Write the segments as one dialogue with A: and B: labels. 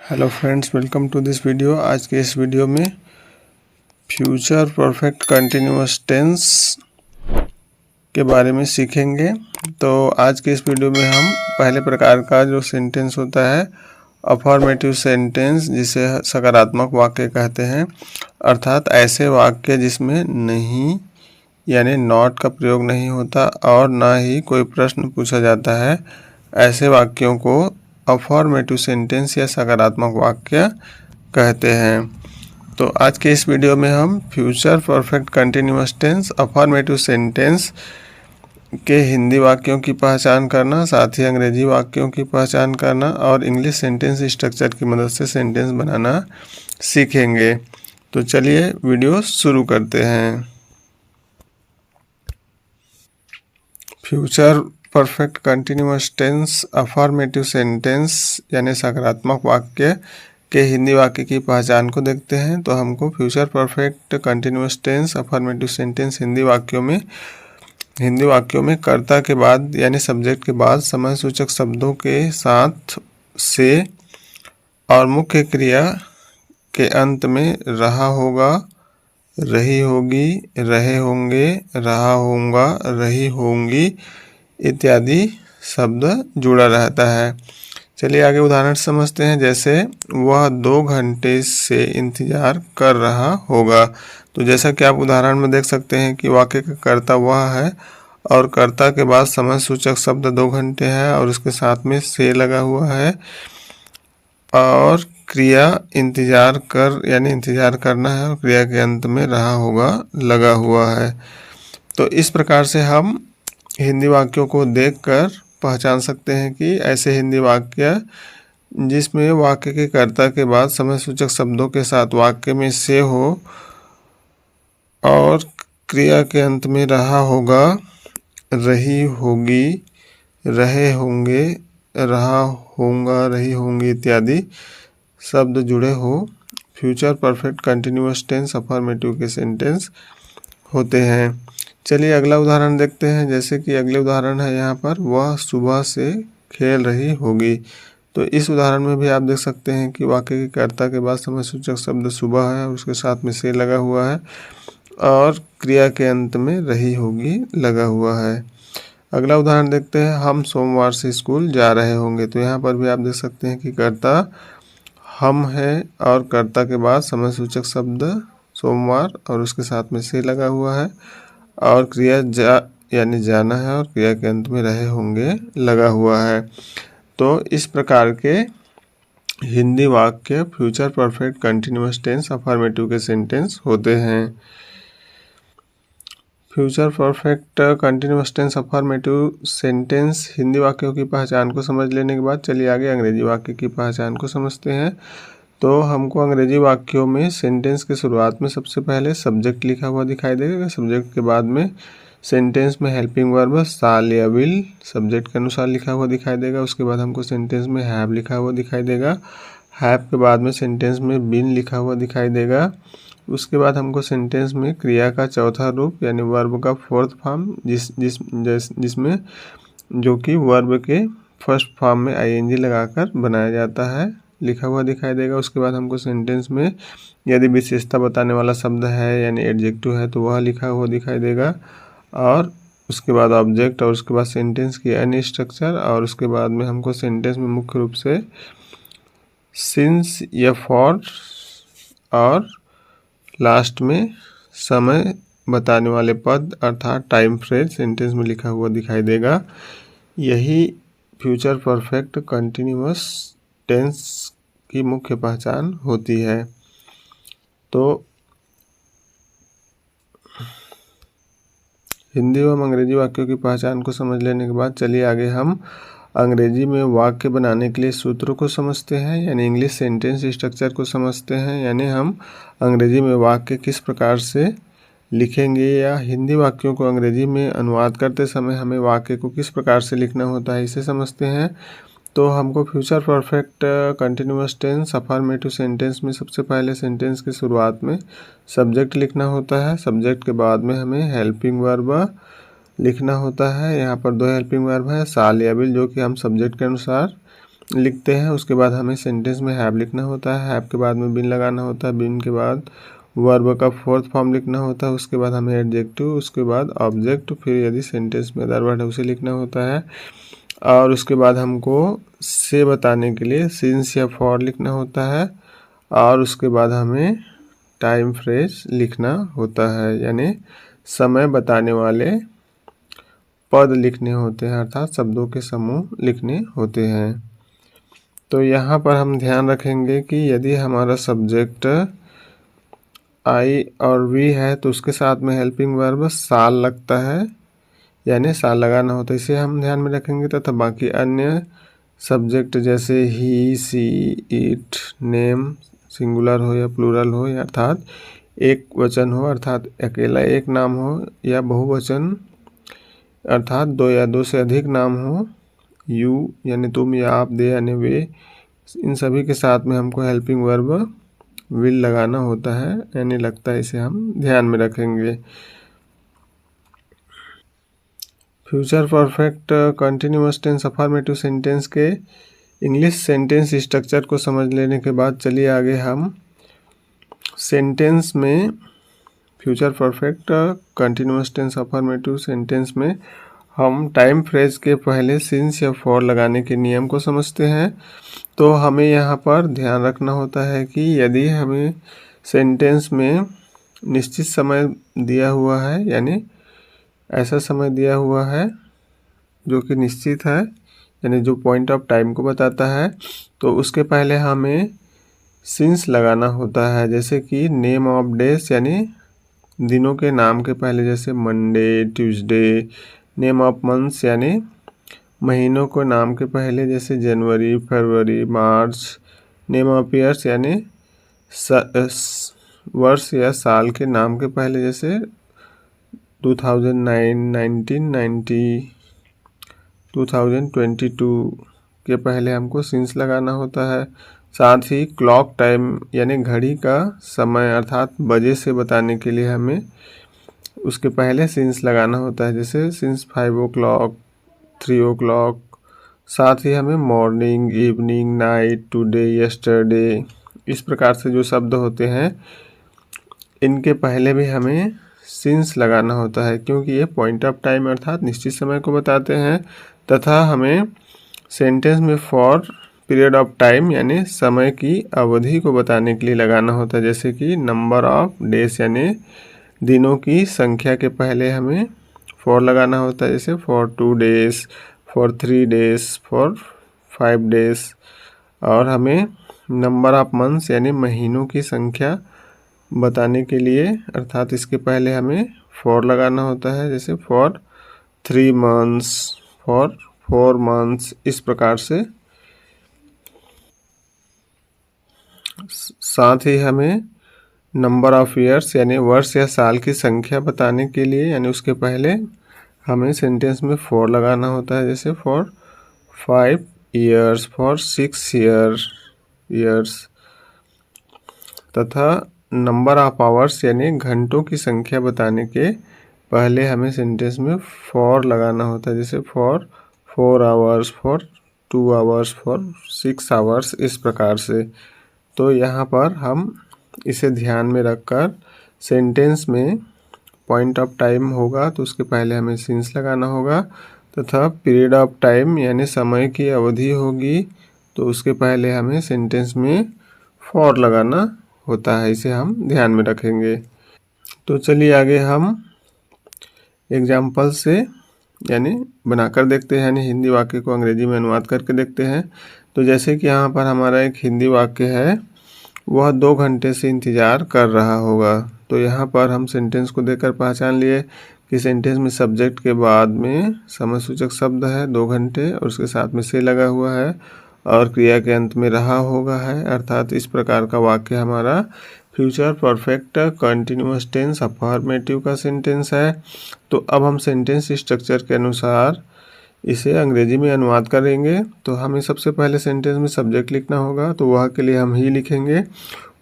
A: Hello friends, welcome to this video. आज के इस वीडियो में फ्यूचर परफेक्ट कंटिन्यूअस टेंस के बारे में सीखेंगे। तो आज के इस वीडियो में हम पहले प्रकार का जो सेंटेंस होता है अफर्मेटिव सेंटेंस, जिसे सकारात्मक वाक्य कहते हैं, अर्थात ऐसे वाक्य जिसमें नहीं यानी नॉट का प्रयोग नहीं होता और ना ही कोई प्रश्न पूछा जाता है, ऐसे वाक्यों को अफर्मेटिव सेंटेंस या सकारात्मक वाक्य कहते हैं। तो आज के इस वीडियो में हम future perfect continuous tense, affirmative sentence के हिंदी वाक्यों की पहचान करना, साथ ही अंग्रेजी वाक्यों की पहचान करना और इंग्लिश सेंटेंस स्ट्रक्चर की मदद से सेंटेंस बनाना सीखेंगे। तो चलिए वीडियो शुरू करते हैं। Future perfect continuous tense affirmative sentence यानी सकारात्मक वाक्य के हिंदी वाक्य की पहचान को देखते हैं। तो हमको future perfect continuous tense affirmative sentence Hindi वाक्यों में कर्ता के बाद यानी सब्जेक्ट के बाद समय सूचक शब्दों के साथ से और मुख्य क्रिया के अंत में रहा होगा, रही होगी, रहे होंगे, रहा होगा, रही होंगी इत्यादि शब्द जुड़ा रहता है। चलिए आगे उदाहरण समझते हैं। जैसे वह 2 घंटे से इंतजार कर रहा होगा। तो जैसा कि आप उदाहरण में देख सकते हैं कि वाक्य का कर्ता वह है और कर्ता के बाद समय सूचक शब्द 2 घंटे है और उसके साथ में से लगा हुआ है और क्रिया इंतजार कर यानी इंतजार करना है और क्रिया के अंत में रहा होगा लगा हुआ है। तो इस प्रकार से हम हिंदी वाक्यों को देखकर पहचान सकते हैं कि ऐसे हिंदी वाक्य जिसमें वाक्य के कर्ता के बाद समय सूचक शब्दों के साथ वाक्य में से हो और क्रिया के अंत में रहा होगा, रही होगी, रहे होंगे, रहा होगा, रही होंगी इत्यादि शब्द जुड़े हो, future perfect continuous tense affirmative के सेंटेंस होते हैं। चलिए अगला उदाहरण देखते हैं। जैसे कि अगले उदाहरण है यहाँ पर, वह सुबह से खेल रही होगी। तो इस उदाहरण में भी आप देख सकते हैं कि वाक्य के कर्ता के बाद समय सूचक शब्द सुबह है और उसके साथ में से लगा हुआ है और क्रिया के अंत में रही होगी लगा हुआ है। अगला उदाहरण देखते हैं। हम सोमवार से स्कूल जा रहे होंगे। तो यहाँ पर भी आप देख सकते हैं कि कर्ता हम है और कर्ता के बाद समय सूचक शब्द सोमवार और उसके साथ में से लगा हुआ है और क्रिया यानी जाना है और क्रिया के अंत में रहे होंगे लगा हुआ है। तो इस प्रकार के हिंदी वाक्य future perfect continuous tense affirmative के सेंटेंस होते हैं। Future perfect continuous tense affirmative sentence Hindi वाक्यों की पहचान को समझ लेने के बाद चलिए आगे अंग्रेजी वाक्य की पहचान को समझते हैं। तो हमको अंग्रेजी वाक्यों में सेंटेंस के शुरुआत में सबसे पहले सब्जेक्ट लिखा हुआ दिखाई देगा। सब्जेक्ट के बाद में सेंटेंस में हेल्पिंग वर्ब शाल या विल सब्जेक्ट के अनुसार लिखा हुआ दिखाई देगा। उसके बाद हमको सेंटेंस में हैव लिखा हुआ दिखाई देगा। हैव के बाद में सेंटेंस में बीन लिखा हुआ दिखाई देगा। उसके बाद हमको सेंटेंस में क्रिया का चौथा रूप यानी वर्ब का फोर्थ फॉर्म जिसमें जो कि वर्ब के फर्स्ट फॉर्म में आईएनजी लगाकर बनाया जाता है लिखा हुआ दिखाई देगा। उसके बाद हमको सेंटेंस में यदि विशेषता बताने वाला शब्द है यानी एडजेक्टिव है तो वह लिखा हुआ दिखाई देगा और उसके बाद ऑब्जेक्ट और उसके बाद सेंटेंस की अन्य स्ट्रक्चर और उसके बाद में हमको सेंटेंस में मुख्य रूप से सिंस या फॉर और लास्ट में समय बताने वाले पद अर्थात टाइम फ्रेज सेंटेंस में लिखा हुआ दिखाई देगा। यही फ्यूचर परफेक्ट कंटिन्यूअस टेंस की मुख्य पहचान होती है। तो हिंदी एवं अंग्रेजी वाक्यों की पहचान को समझ लेने के बाद चलिए आगे हम अंग्रेजी में वाक्य बनाने के लिए सूत्रों को समझते हैं यानी इंग्लिश सेंटेंस स्ट्रक्चर को समझते हैं। यानी हम अंग्रेजी में वाक्य किस प्रकार से लिखेंगे या हिंदी वाक्यों को अंग्रेजी में अनुवाद करते समय हमें वाक्य को किस प्रकार से लिखना होता है, इसे समझते हैं। तो हमको future perfect continuous tense affirmative sentence में सबसे पहले सेंटेंस की शुरुआत में सब्जेक्ट लिखना होता है। सब्जेक्ट के बाद में हमें हेल्पिंग वर्ब लिखना होता है। यहाँ पर 2 हेल्पिंग वर्ब है शाल या विल जो कि हम सब्जेक्ट के अनुसार लिखते हैं, उसके बाद हमें सेंटेंस में हैव लिखना होता है, हैव के बाद में बिन लगाना होता है, बिन के बाद वर्ब का फोर्थ फॉर्म लिखना होता है, उसके बाद हमें एडजेक्टिव, उसके बाद ऑब्जेक्ट, फिर यदि सेंटेंस में अदर वर्ड है उसे लिखना होता है, और उसके बाद हमको से बताने के लिए सिंस या फॉर लिखना होता है, और उसके बाद हमें टाइम फ्रेज लिखना होता है, यानी समय बताने वाले पद लिखने होते हैं, अर्थात शब्दों के समूह लिखने होते हैं। तो यहाँ पर हम ध्यान रखेंगे कि यदि हमारा सब्जेक्ट आई और वी है तो उसके साथ में हेल्पिंग वर्ब साल लगता है, यानी साल लगाना होता है, इसे हम ध्यान में रखेंगे। तथा बाकी अन्य सब्जेक्ट जैसे ही, सी, इट, नेम सिंगुलर हो या प्लूरल हो, या अर्थात एक वचन हो अर्थात अकेला एक नाम हो, या बहुवचन अर्थात दो या दो से अधिक नाम हो, यू यानी तुम या आप, दे यानी वे, इन सभी के साथ में हमको हेल्पिंग वर्ब विल लगाना होता है, यानी लगता है, इसे हम ध्यान में रखेंगे। Future perfect continuous tense affirmative sentence के इंग्लिश सेंटेंस स्ट्रक्चर को समझ लेने के बाद चलिए आगे हम सेंटेंस में future perfect continuous tense affirmative sentence में हम टाइम फ्रेज के पहले सिंस या फॉर लगाने के नियम को समझते हैं। तो हमें यहाँ पर ध्यान रखना होता है कि यदि हमें सेंटेंस में निश्चित समय दिया हुआ है, यानी ऐसा समय दिया हुआ है जो कि निश्चित है, यानी जो पॉइंट ऑफ टाइम को बताता है, तो उसके पहले हमें सिंस लगाना होता है। जैसे कि नेम ऑफ डेज यानी दिनों के नाम के पहले, जैसे Monday, Tuesday. Name of months यानी महीनों को नाम के पहले, जैसे जनवरी, फरवरी, मार्च। नेम ऑफ ईयर्स यानी वर्ष या साल के नाम के पहले, जैसे 2009, 1990, 2022 के पहले हमको सिंस लगाना होता है। साथ ही क्लॉक टाइम यानी घड़ी का समय अर्थात बजे से बताने के लिए हमें उसके पहले सिंस लगाना होता है, जैसे सिंस 5 o'clock, 3 o'clock। साथ ही हमें morning, evening, night, today, yesterday, इस प्रकार से जो शब्द होते हैं इनके पहले भी हमें सिंस लगाना होता है, क्योंकि ये पॉइंट ऑफ टाइम अर्थात निश्चित समय को बताते हैं। तथा हमें सेंटेंस में फॉर पीरियड ऑफ टाइम यानी समय की अवधि को बताने के लिए लगाना होता है, जैसे कि नंबर ऑफ डेज यानी दिनों की संख्या के पहले हमें फॉर लगाना होता है, जैसे for 2 days, for 3 days, for 5 days। और हमें नंबर ऑफ मंथ्स यानी महीनों की संख्या बताने के लिए अर्थात इसके पहले हमें फॉर लगाना होता है, जैसे फॉर 3 months, फॉर 4 months, इस प्रकार से। साथ ही हमें नंबर ऑफ ईयर्स यानी वर्ष या साल की संख्या बताने के लिए, यानी उसके पहले हमें सेंटेंस में फॉर लगाना होता है, जैसे फॉर 5 years, फॉर 6 years। तथा नंबर ऑफ आवर्स यानी घंटों की संख्या बताने के पहले हमें सेंटेंस में फॉर लगाना होता है, जैसे for 4 hours, for 2 hours, for 6 hours, इस प्रकार से। तो यहाँ पर हम इसे ध्यान में रखकर सेंटेंस में पॉइंट ऑफ टाइम होगा तो उसके पहले हमें सिंस लगाना होगा, तथा पीरियड ऑफ टाइम यानी समय की अवधि होगी तो उसके पहले हमें सेंटेंस में फॉर लगाना होता है, इसे हम ध्यान में रखेंगे। तो चलिए आगे हम एग्जाम्पल से यानी बनाकर देखते हैं, यानी हिंदी वाक्य को अंग्रेजी में अनुवाद करके देखते हैं। तो जैसे कि यहाँ पर हमारा एक हिंदी वाक्य है, वह 2 घंटे से इंतज़ार कर रहा होगा। तो यहाँ पर हम सेंटेंस को देखकर पहचान लिए कि सेंटेंस में सब्जेक्ट के बाद में समय सूचक शब्द है 2 घंटे और उसके साथ में से लगा हुआ है और क्रिया के अंत में रहा होगा है, अर्थात इस प्रकार का वाक्य हमारा future perfect continuous tense affirmative का सेंटेंस है। तो अब हम सेंटेंस स्ट्रक्चर के अनुसार इसे अंग्रेजी में अनुवाद करेंगे। तो हमें सबसे पहले सेंटेंस में सब्जेक्ट लिखना होगा, तो वह के लिए हम ही लिखेंगे।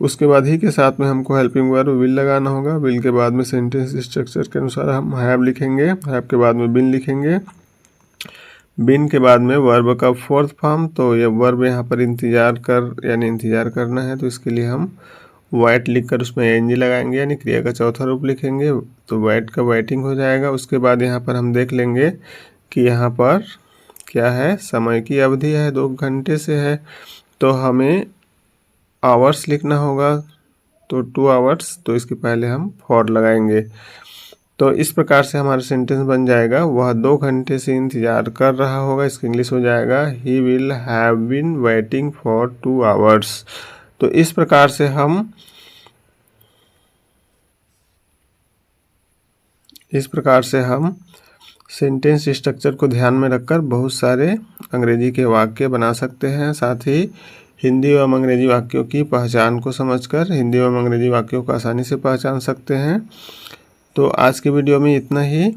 A: उसके बाद ही के साथ में हमको हेल्पिंग वर्ब विल लगाना होगा। विल के बाद में सेंटेंस स्ट्रक्चर के अनुसार हम हैव लिखेंगे, हैव के बाद में बिन लिखेंगे। बिन के बाद में वर्ब का फोर्थ फॉर्म, तो ये वर्ब यहाँ पर इंतज़ार कर यानी इंतज़ार करना है, तो इसके लिए हम वाइट लिखकर उसमें एनजी लगाएंगे यानी क्रिया का चौथा रूप लिखेंगे, तो वाइट का वाइटिंग हो जाएगा। उसके बाद यहाँ पर हम देख लेंगे कि यहाँ पर क्या है, समय की अवधि है 2 घंटे से है, तो हमें आवर्स लिखना होगा, तो 2 आवर्स, तो इसके पहले हम फॉर लगाएंगे। तो इस प्रकार से हमारा सेंटेंस बन जाएगा, वह 2 घंटे से इंतज़ार कर रहा होगा। इसका इंग्लिश हो जाएगा he will have been waiting for 2 hours. तो इस प्रकार से हम सेंटेंस स्ट्रक्चर को ध्यान में रखकर बहुत सारे अंग्रेजी के वाक्य बना सकते हैं। साथ ही हिंदी एवं अंग्रेजी वाक्यों की पहचान को समझकर हिंदी एवं अंग्रेजी वाक्यों को आसानी से पहचान सकते हैं। तो आज की वीडियो में इतना ही।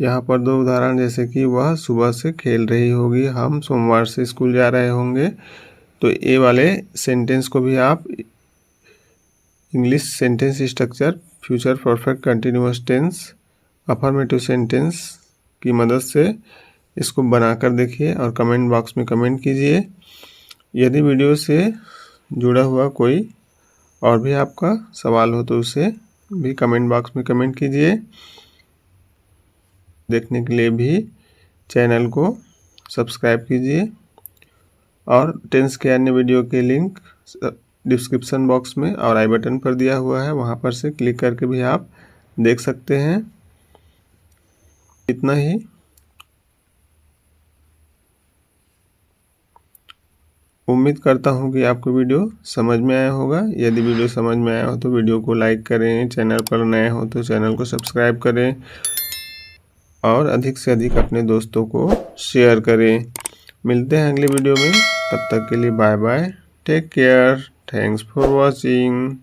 A: यहाँ पर 2 उदाहरण, जैसे कि वह सुबह से खेल रही होगी, हम सोमवार से स्कूल जा रहे होंगे। तो ये वाले सेंटेंस को भी आप English sentence structure, future perfect continuous tense, affirmative sentence की मदद से इसको बनाकर देखिए और कमेंट बॉक्स में कमेंट कीजिए। यदि वीडियो से जुड़ा हुआ कोई और भी आपका सवाल हो तो उसे भी कमेंट बॉक्स में कमेंट कीजिए। देखने के लिए भी चैनल को सब्सक्राइब कीजिए और टेंस के अन्य वीडियो के लिंक डिस्क्रिप्शन बॉक्स में और आई बटन पर दिया हुआ है, वहां पर से क्लिक करके भी आप देख सकते हैं। इतना ही। उम्मीद करता हूं कि आपको वीडियो समझ में आया होगा। यदि वीडियो समझ में आया हो तो वीडियो को लाइक करें, चैनल पर नए हो तो चैनल को सब्सक्राइब करें और अधिक से अधिक अपने दोस्तों को शेयर करें। मिलते हैं अगले वीडियो में, तब तक के लिए bye bye, take care, thanks for watching.